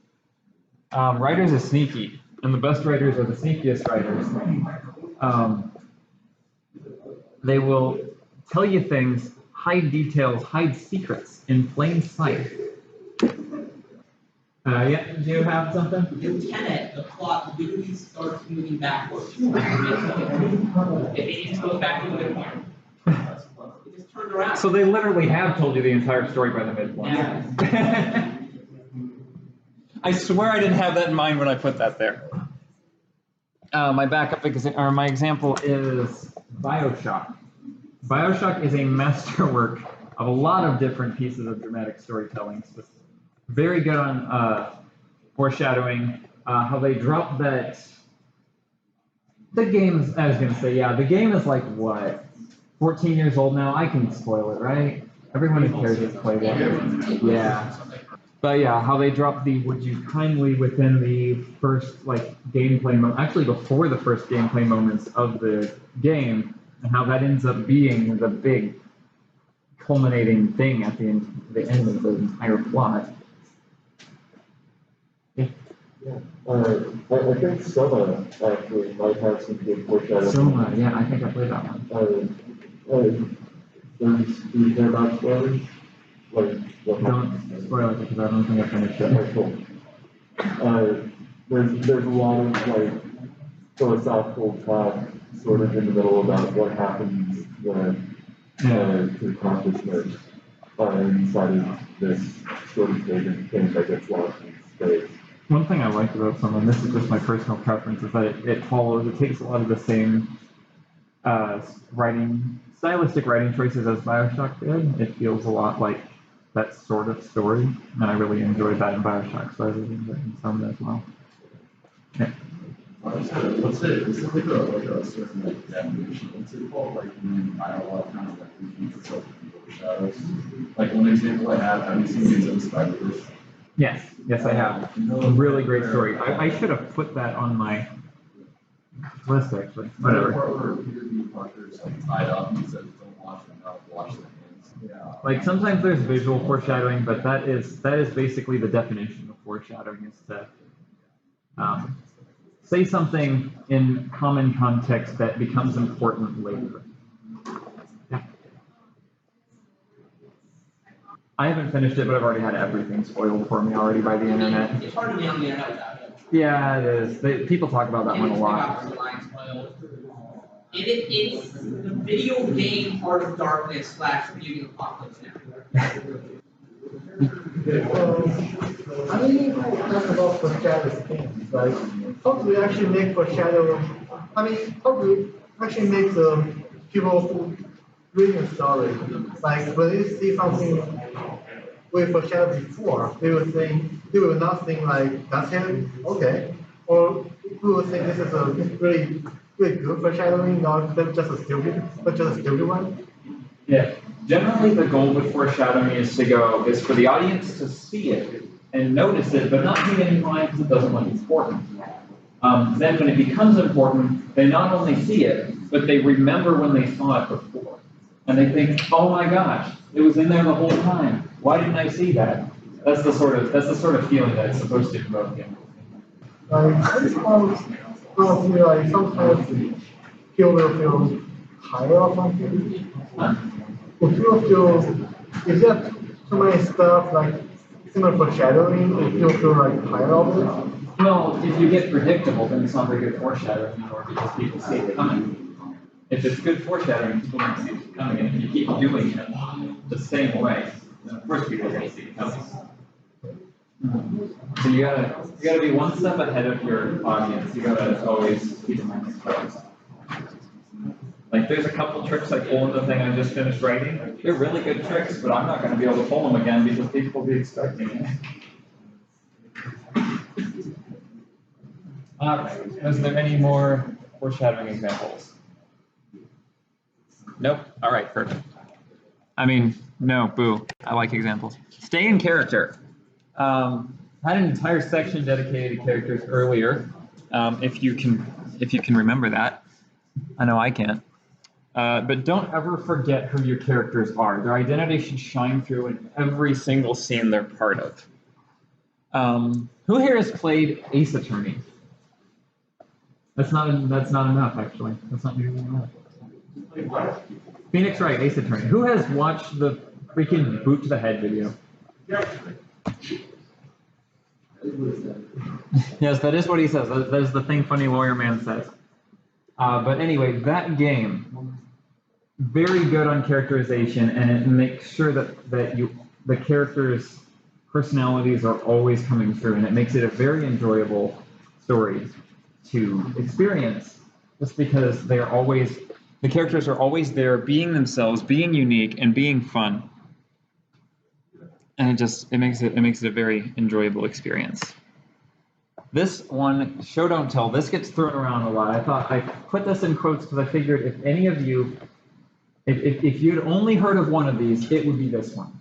Writers are sneaky, and the best writers are the sneakiest writers. They will tell you things, hide details, hide secrets in plain sight. Yeah, do you have something? In Tenet, the plot literally starts moving backwards. It just goes back to the midpoint. It just turned around. So they literally have told you the entire story by the midpoint. Yeah. I swear I didn't have that in mind when I put that there. My my example is BioShock. BioShock is a masterwork of a lot of different pieces of dramatic storytelling. Very good on foreshadowing, how they drop that. The game's, I was going to say, yeah, the game is like, what, 14 years old now? I can spoil it, right? Everyone who cares has played it. Yeah. But yeah, how they drop the "would you kindly" within the first, gameplay actually before the first gameplay moments of the game, and how that ends up being the big culminating thing at the end of the entire plot. Yeah. I think Soma actually might have some good foreshadowing. Soma, yeah, I think I played that one. Do you care about spoilers? Don't spoil it because I don't think I finished it. Okay, cool. There's a lot of philosophical talk sort of in the middle about what happens when to consciousness inside of this sort of thing that gets lost in space. One thing I like about Soma, and this is just my personal preference, is that it takes a lot of the same stylistic writing choices as BioShock did. It feels a lot like that sort of story, and I really enjoyed that in Bioshock, so I really enjoyed in some as well. Yeah. What's it? Is it like a certain like definition? What's it called? Like in dialogue, kind of like repeats itself in foreshadows. Like one example I have you seen Into the Spider-Verse? Yes, I have. A really great story. I should have put that on my list actually. Whatever. The part where Peter B. Parker's like tied up and he says, "Don't watch them, not watch their hands." Yeah. Like sometimes there's visual foreshadowing, but that is basically the definition of foreshadowing is to say something in common context that becomes important later. Yeah. I haven't finished it, but I've already had everything spoiled for me already by the internet. It's hard to be on the internet without it. Yeah, it is. People talk about that one a lot. It's the video game part of darkness / video game apocalypse now. I mean, talk about foreshadow things, like how do we actually make foreshadow? I mean, how do we actually make the people who reading a story, like when they see something with foreshadow before, they will not think like that's him, okay, or we will think this is a really good foreshadowing, not just a stupid one. Yeah. Generally, the goal with foreshadowing is for the audience to see it and notice it, but not pay any mind because it doesn't look important. Then when it becomes important, they not only see it, but they remember when they saw it before. And they think, oh my gosh, it was in there the whole time. Why didn't I see that? That's the sort of feeling that it's supposed to evoke in. I just feel like sometimes people will feel tired of something. If you feel, is there too many stuff like similar foreshadowing, if you feel like tired of it? Well, if you get predictable, then it's not very good foreshadowing anymore because people see it coming. If it's good foreshadowing, people can see it coming, and if you keep doing it the same way, then of course people are going to see it coming. So you gotta be one step ahead of your audience. You gotta always keep them on your toes. Like there's a couple tricks I pull in the thing I just finished writing. They're really good tricks, but I'm not going to be able to pull them again because people will be expecting it. All right. Is there any more foreshadowing examples? Nope. All right. Perfect. I mean, no. Boo. I like examples. Stay in character. Had an entire section dedicated to characters earlier. If you can remember that. I know I can't. But don't ever forget who your characters are. Their identity should shine through in every single scene they're part of. Who here has played Ace Attorney? That's not enough, actually. That's not nearly enough. Phoenix Wright, Ace Attorney. Who has watched the freaking boot to the head video? Yes, that is what he says. That is the thing Funny Lawyer Man says. But anyway, that game, very good on characterization, and it makes sure that the characters' personalities are always coming through, and it makes it a very enjoyable story to experience, just because the characters are always there, being themselves, being unique, and being fun, and it makes it a very enjoyable experience. This one, show don't tell, this gets thrown around a lot. I thought I put this in quotes because I figured if any of you, if you'd only heard of one of these, it would be this one.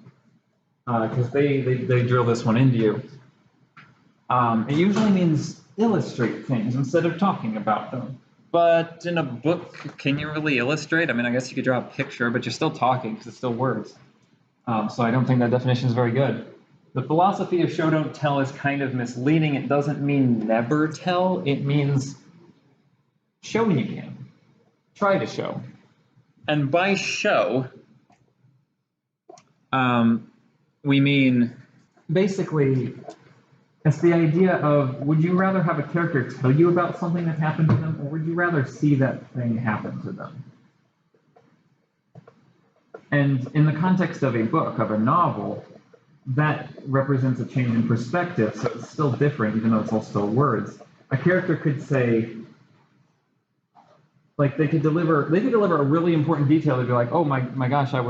Because they drill this one into you. It usually means illustrate things instead of talking about them. But in a book, can you really illustrate? I mean, I guess you could draw a picture, but you're still talking because it's still words. So I don't think that definition is very good. The philosophy of show don't tell is kind of misleading. It doesn't mean never tell. It means show when you can. Try to show. And by show, we mean basically it's the idea of, would you rather have a character tell you about something that happened to them, or would you rather see that thing happen to them? And in the context of a book, of a novel, that represents a change in perspective, so it's still different, even though it's all still words. A character could say, like they could deliver a really important detail. They'd be like, oh my gosh, when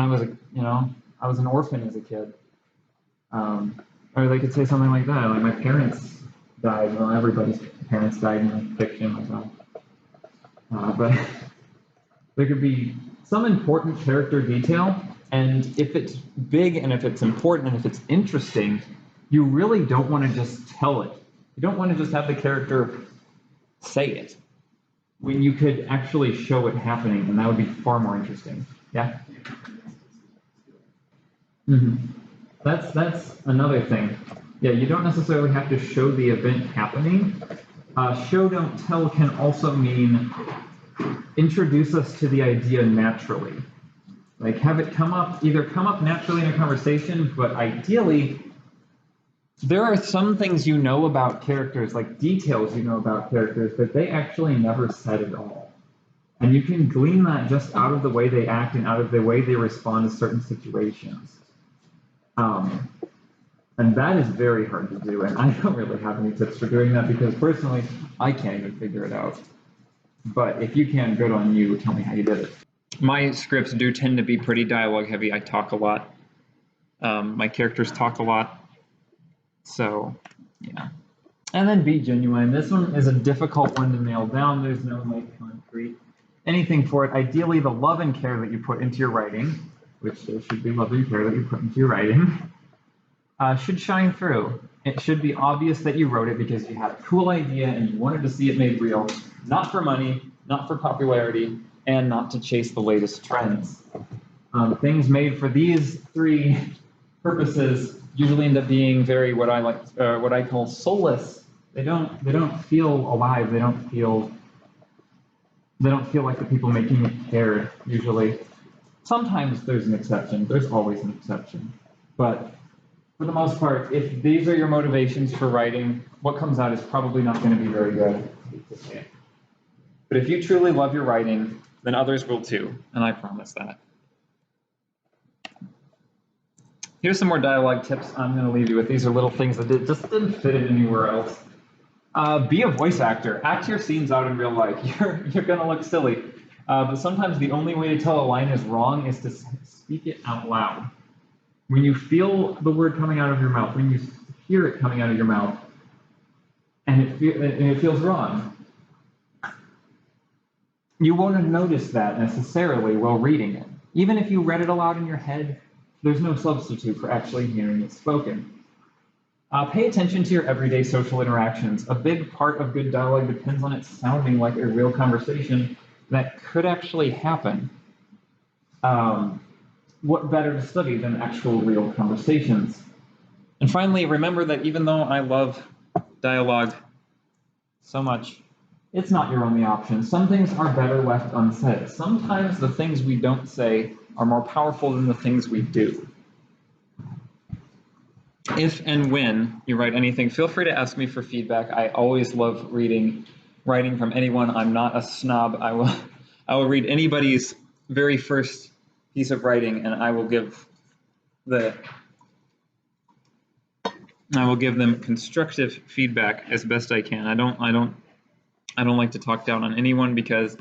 I was I was an orphan as a kid. Or they could say something like that, like my parents died. Well, everybody's parents died in fiction, like that. But there could be some important character detail, and if it's big and if it's important and if it's interesting, you really don't want to just tell it. You don't want to just have the character say it. When you could actually show it happening, and that would be far more interesting. Yeah? Mm-hmm. That's another thing. Yeah, you don't necessarily have to show the event happening. Show don't tell can also mean introduce us to the idea naturally. Like have it come up naturally in a conversation, but ideally, there are some things you know about characters, like details you know about characters, that they actually never said at all. And you can glean that just out of the way they act and out of the way they respond to certain situations. And that is very hard to do, and I don't really have any tips for doing that because personally, I can't even figure it out. But if you can, good on you, tell me how you did it. My scripts do tend to be pretty dialogue heavy. I talk a lot. My characters talk a lot. So, yeah. And then be genuine. This one is a difficult one to nail down. There's no like concrete anything for it. Ideally, the love and care that you put into your writing, which there should be love and care that you put into your writing, should shine through. It should be obvious that you wrote it because you had a cool idea and you wanted to see it made real, not for money, not for popularity, and not to chase the latest trends. Things made for these three purposes usually end up being very what I call soulless. They don't feel alive. They don't feel like the people making it cared. Usually, sometimes there's an exception. There's always an exception, but for the most part, if these are your motivations for writing, what comes out is probably not going to be very good. But if you truly love your writing, then others will too, and I promise that. Here's some more dialogue tips I'm going to leave you with. These are little things that just didn't fit in anywhere else. Be a voice actor. Act your scenes out in real life. You're going to look silly. But sometimes the only way to tell a line is wrong is to speak it out loud. When you feel the word coming out of your mouth, when you hear it coming out of your mouth, and it feels wrong, you won't have noticed that necessarily while reading it. Even if you read it aloud in your head, there's no substitute for actually hearing it spoken. Pay attention to your everyday social interactions. A big part of good dialogue depends on it sounding like a real conversation that could actually happen. What better to study than actual real conversations? And finally, remember that even though I love dialogue so much, it's not your only option. Some things are better left unsaid. Sometimes the things we don't say are more powerful than the things we do. If and when you write anything, feel free to ask me for feedback. I always love writing from anyone. I'm not a snob. I will read anybody's very first piece of writing, and I will give them constructive feedback as best I can. I don't like to talk down on anyone because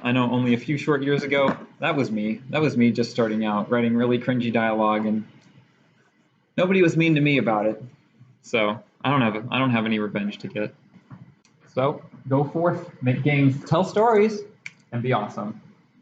I know only a few short years ago that was me. That was me just starting out writing really cringy dialogue, and nobody was mean to me about it. So I don't have any revenge to get. So go forth, make games, tell stories, and be awesome.